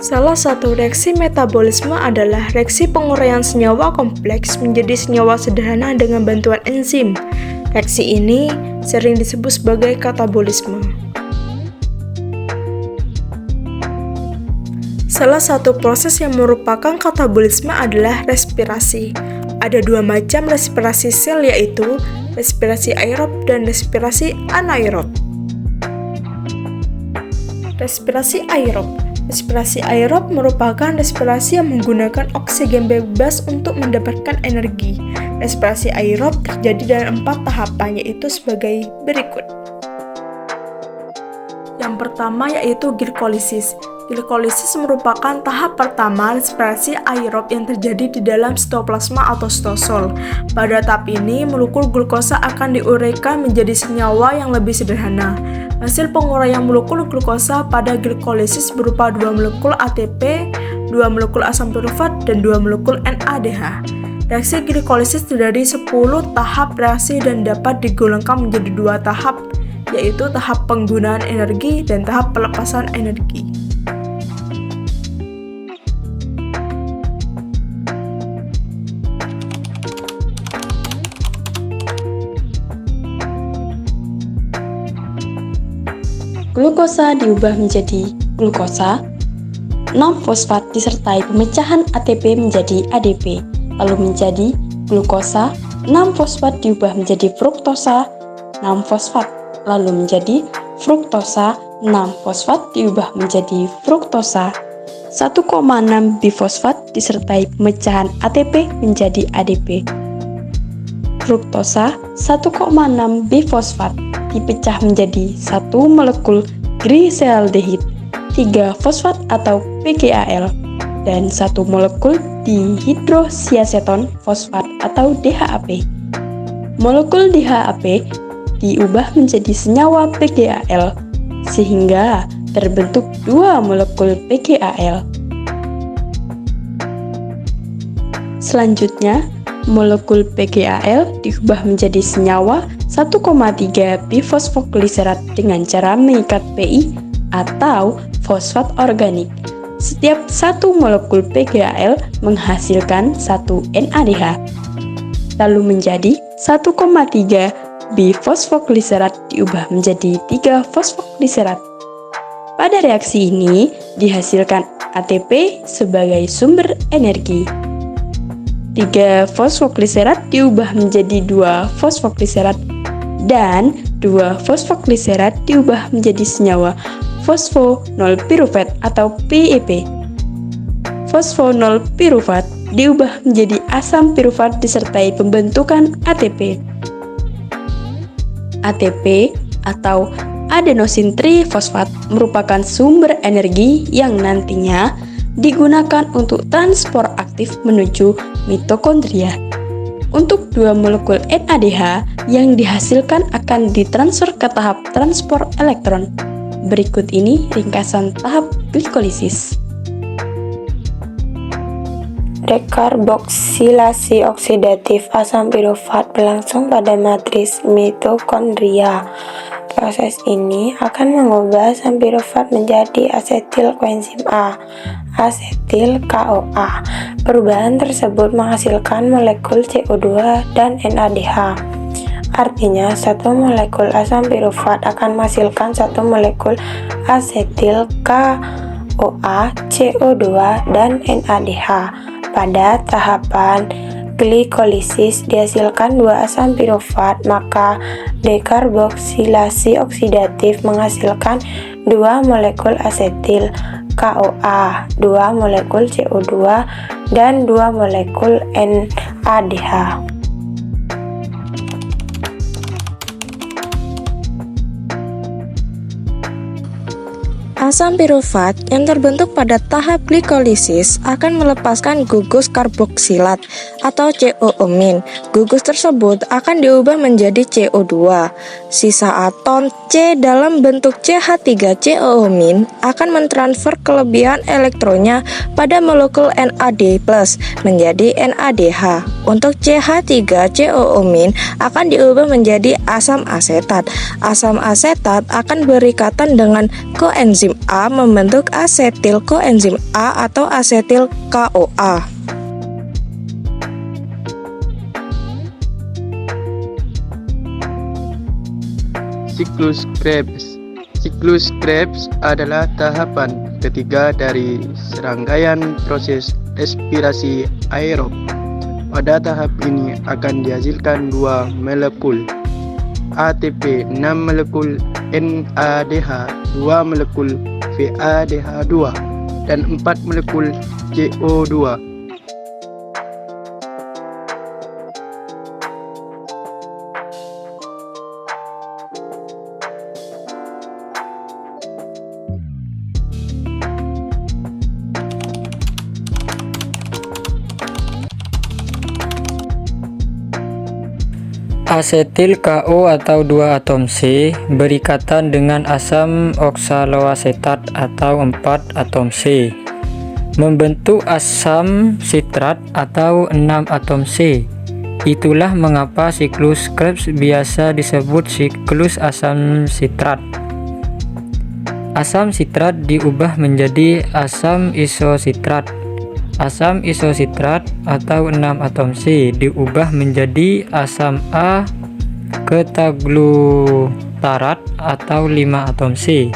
Salah satu reaksi metabolisme adalah reaksi penguraian senyawa kompleks menjadi senyawa sederhana dengan bantuan enzim. Reaksi ini sering disebut sebagai katabolisme. Salah satu proses yang merupakan katabolisme adalah respirasi. Ada dua macam respirasi sel, yaitu respirasi aerob dan respirasi anaerob. Respirasi aerob. Respirasi aerob merupakan respirasi yang menggunakan oksigen bebas untuk mendapatkan energi. Respirasi aerob terjadi dalam 4 tahapan, yaitu sebagai berikut. Yang pertama yaitu glikolisis. Glikolisis merupakan tahap pertama respirasi aerob yang terjadi di dalam sitoplasma atau sitosol. Pada tahap ini, molekul glukosa akan diuraikan menjadi senyawa yang lebih sederhana. Hasil penguraian molekul glukosa pada glikolisis berupa 2 molekul ATP, 2 molekul asam pirufat, dan 2 molekul NADH. Reaksi glikolisis terdiri 10 tahap reaksi dan dapat digolongkan menjadi 2 tahap, yaitu tahap penggunaan energi dan tahap pelepasan energi. Glukosa diubah menjadi glukosa, 6-fosfat disertai pemecahan ATP menjadi ADP, lalu menjadi glukosa, 6-fosfat diubah menjadi fruktosa, 6-fosfat, lalu menjadi fruktosa, 6-fosfat diubah menjadi fruktosa, 1,6 bifosfat disertai pemecahan ATP menjadi ADP. Fruktosa 1,6 bifosfat dipecah menjadi 1 molekul glyceraldehid, 3 fosfat atau PGAL, dan 1 molekul dihidroksiaseton fosfat atau DHAP. Molekul DHAP diubah menjadi senyawa PGAL sehingga terbentuk 2 molekul PGAL. Selanjutnya, molekul PGAL diubah menjadi senyawa 1,3 bifosfogliserat dengan cara mengikat PI atau fosfat organik. Setiap 1 molekul PGAL menghasilkan 1 NADH. Lalu menjadi 1,3 bifosfogliserat diubah menjadi 3 fosfogliserat. Pada reaksi ini dihasilkan ATP sebagai sumber energi. 3 fosfogliserat diubah menjadi 2 fosfogliserat dan 2 fosfogliserat diubah menjadi senyawa fosfonolpirufat atau PEP. Fosfonolpirufat diubah menjadi asam pirufat disertai pembentukan ATP. ATP atau adenosin trifosfat merupakan sumber energi yang nantinya digunakan untuk transport aktif menuju mitokondria. Untuk 2 molekul NADH yang dihasilkan akan ditransfer ke tahap transport elektron. Berikut ini ringkasan tahap glikolisis. Dekarboksilasi oksidatif asam pirufat berlangsung pada matris mitokondria. Proses ini akan mengubah asam pirufat menjadi asetil koenzim A, asetil CoA. Perubahan tersebut menghasilkan molekul CO2 dan NADH. Artinya, 1 molekul asam pirufat akan menghasilkan 1 molekul asetil CoA, CO2, dan NADH. Pada tahapan glikolisis dihasilkan 2 asam pirufat, maka dekarboksilasi oksidatif menghasilkan 2 molekul asetil CoA, 2 molekul CO2, dan 2 molekul NADH. Asam pirufat yang terbentuk pada tahap glikolisis akan melepaskan gugus karboksilat atau COOmin. Gugus tersebut akan diubah menjadi CO2. Sisa atom C dalam bentuk CH3COOmin akan mentransfer kelebihan elektronnya pada molekul NAD+ menjadi NADH. Untuk CH3COOmin akan diubah menjadi asam asetat. Asam asetat akan berikatan dengan koenzim koenzim A membentuk asetil koenzim A atau asetil KOA. Siklus Krebs. Siklus Krebs adalah tahapan ketiga dari serangkaian proses respirasi aerob. Pada tahap ini akan dihasilkan 2 molekul ATP, 6 molekul NADH, 2 molekul VADH2, dan 4 molekul CO2. Asetil KO atau 2 atom C berikatan dengan asam oksaloasetat atau 4 atom C, membentuk asam sitrat atau 6 atom C. Itulah mengapa siklus Krebs biasa disebut siklus asam sitrat. Asam sitrat diubah menjadi asam isositrat. Asam isositrat atau 6 atom C diubah menjadi asam A ketaglutarat atau 5 atom C.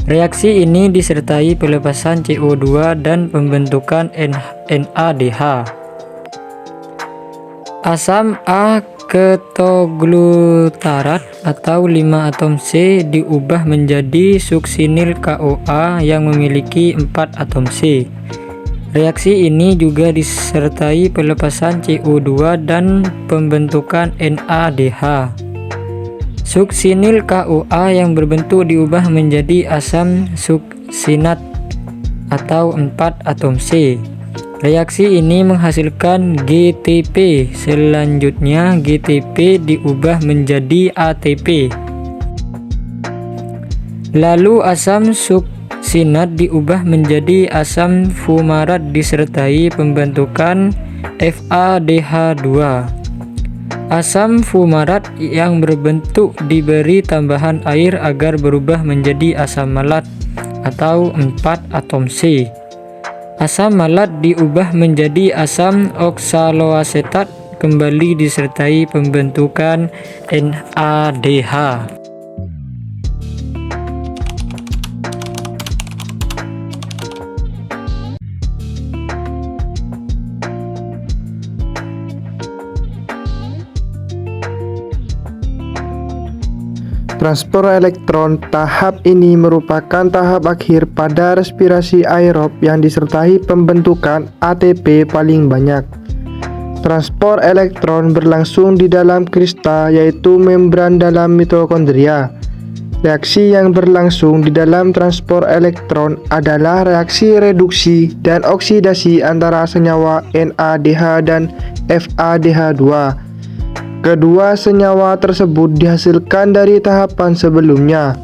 Reaksi ini disertai pelepasan CO2 dan pembentukan NADH. Asam A ketaglutarat atau 5 atom C diubah menjadi suksinil KOA yang memiliki 4 atom C. Reaksi ini juga disertai pelepasan CO2 dan pembentukan NADH. Suksinil KOA yang berbentuk diubah menjadi asam suksinat atau 4 atom C. Reaksi ini menghasilkan GTP. Selanjutnya GTP diubah menjadi ATP. Lalu asam suksinat diubah menjadi asam fumarat disertai pembentukan FADH2. Asam fumarat yang berbentuk diberi tambahan air agar berubah menjadi asam malat atau 4 atom C. Asam malat diubah menjadi asam oksaloasetat kembali disertai pembentukan NADH. Transport elektron. Tahap ini merupakan tahap akhir pada respirasi aerob yang disertai pembentukan ATP paling banyak. Transport elektron berlangsung di dalam kristal, yaitu membran dalam mitokondria. Reaksi yang berlangsung di dalam transport elektron adalah reaksi reduksi dan oksidasi antara senyawa NADH dan FADH2. Kedua senyawa tersebut dihasilkan dari tahapan sebelumnya.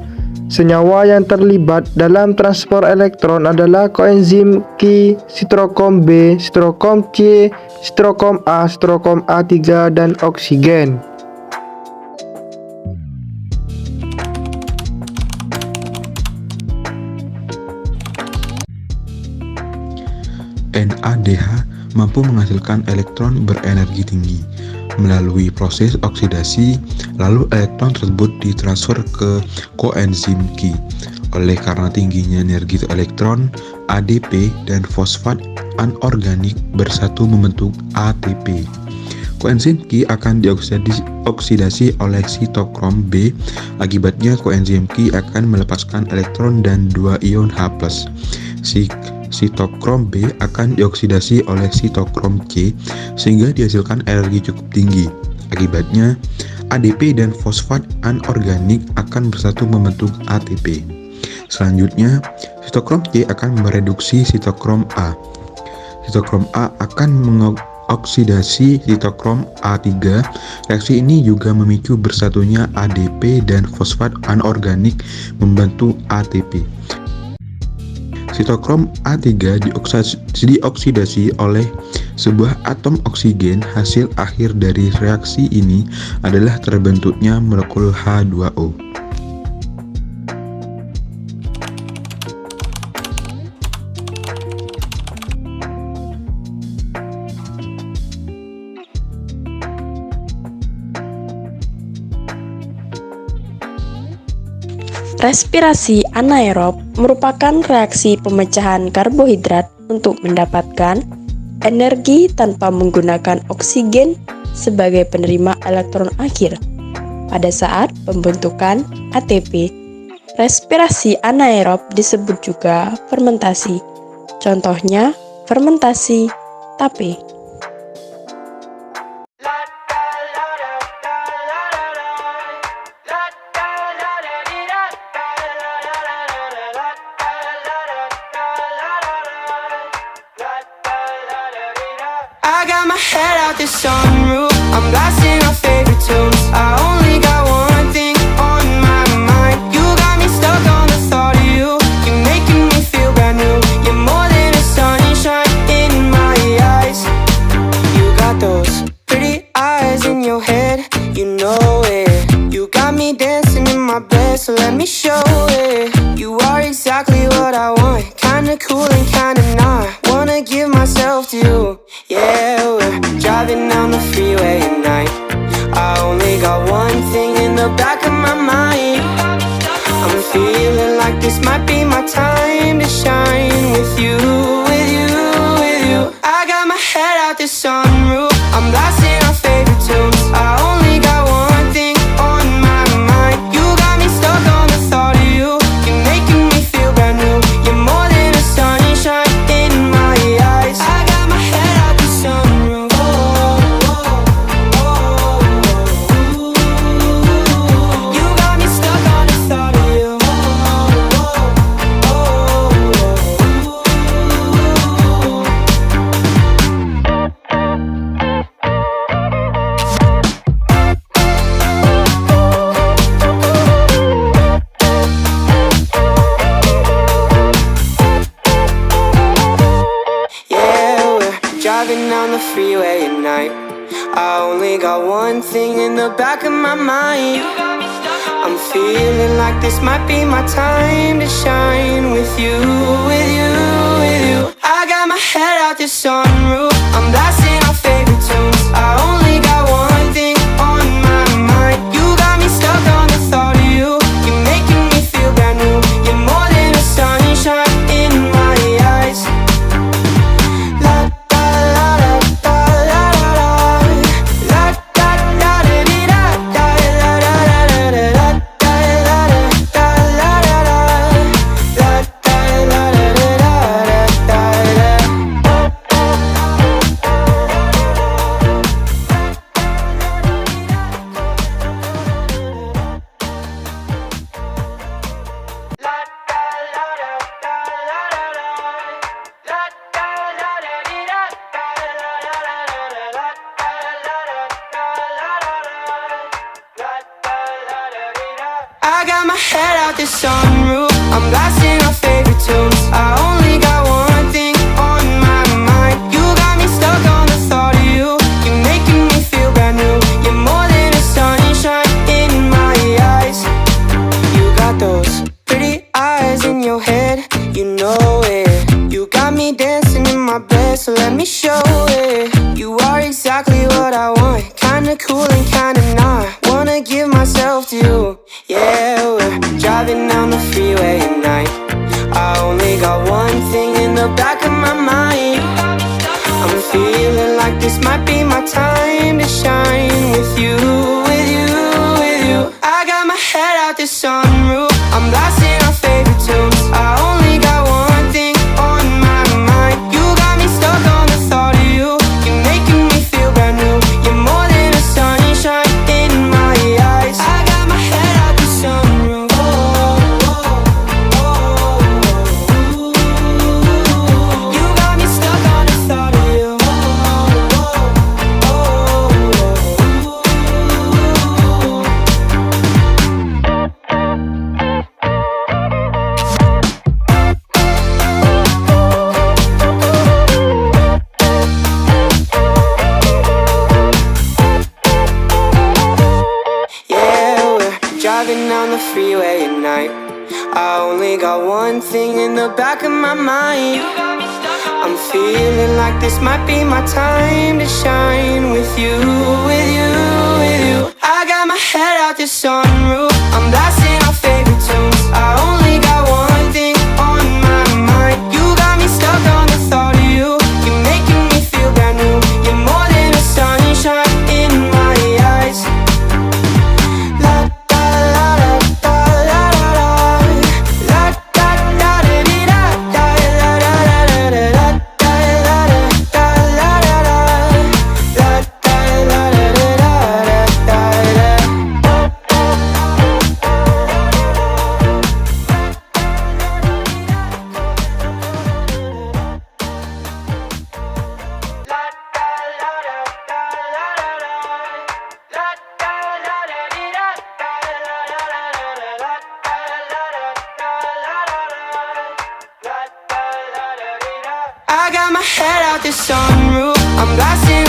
Senyawa yang terlibat dalam transport elektron adalah koenzim Q, sitrokom B, sitrokom C, sitrokom A, sitrokom A3, dan oksigen. NADH mampu menghasilkan elektron berenergi tinggi. Melalui proses oksidasi, lalu elektron tersebut ditransfer ke koenzim Q. Oleh karena tingginya energi elektron, ADP dan fosfat anorganik bersatu membentuk ATP. Koenzim Q akan dioksidasi oleh sitokrom B. Akibatnya koenzim Q akan melepaskan elektron dan 2 ion H+. Sitokrom B akan dioksidasi oleh sitokrom C sehingga dihasilkan energi cukup tinggi. Akibatnya, ADP dan fosfat anorganik akan bersatu membentuk ATP. Selanjutnya, sitokrom C akan mereduksi sitokrom A. Sitokrom A akan mengoksidasi sitokrom A3. Reaksi ini juga memicu bersatunya ADP dan fosfat anorganik membentuk ATP. Sitokrom A3 dioksidasi oleh sebuah atom oksigen. Hasil akhir dari reaksi ini adalah terbentuknya molekul H2O. Respirasi anaerob merupakan reaksi pemecahan karbohidrat untuk mendapatkan energi tanpa menggunakan oksigen sebagai penerima elektron akhir. Pada saat pembentukan ATP, respirasi anaerob disebut juga fermentasi. Contohnya, fermentasi tape. I got my head out the sunroof, I'm blasting our favorite tunes. I only got one thing on my mind. You got me stuck on the thought of you. You're making me feel brand new. You're more than a sunshine in my eyes. You got those pretty eyes in your head, you know it. You got me dancing in my bed, so let me show it. You are exactly what I want, kinda cool and kinda not. Wanna give myself to you. Yeah, we're driving down the freeway at night. I only got one thing in the back of my mind. I'm feeling like this might be my time to shine with you, with you, with you. I got my head out the sunroof, I'm blasting our favorite tunes. I only got one thing on my mind. You got me stuck on the thought of you. You're making me feel brand new. You're more than a sunshine in my eyes. I got my head out the sunroof. You got me stuck on the thought of you. Yeah, we're driving down the freeway at night. I only got one thing in the back of my mind. I'm feeling like this might be my time to shine with you, with you, with you. I got my head out the sunroof, I'm blasting our favorite tunes. I only got one thing on my mind. You got me stuck on the thought of you. You're making me feel brand new. You're more than a sunshine in my eyes. La da la da da la la la. La da da da dee da da la la la la la. La da la da la la la. La da la da da da da. I got my head out the sunroof, I'm blasting our favorite tunes. I only got one thing on my mind. You got me stuck on the thought of you. You're making me feel brand new. You're more than a sunshine in my eyes. You got those pretty eyes in your head, you know it. You got me dancing in my bed, so let me show it. You are exactly what I want, kinda cool and kinda not. Wanna give myself to you. Yeah, we're driving down the freeway at night. I only got one thing in the back of my mind. I'm feeling like this might be my time to shine with you, with you, with you. I got my head out the sunroof, I'm blasting our favorite tunes. I only got one thing on my mind. You got me stuck on the thought of you. You're making me feel brand new. You're more than a sunshine in my eyes. I got my head out the sunroof. You got me stuck on the thought of you. Yeah, we're driving down the freeway at night. I only got one thing in the back of my mind. I'm feeling like this might be my time to shine with you, with you, with you. I got my head out the sunroof, I'm blasting our favorite tunes. I got my head out the sunroof. I'm blasting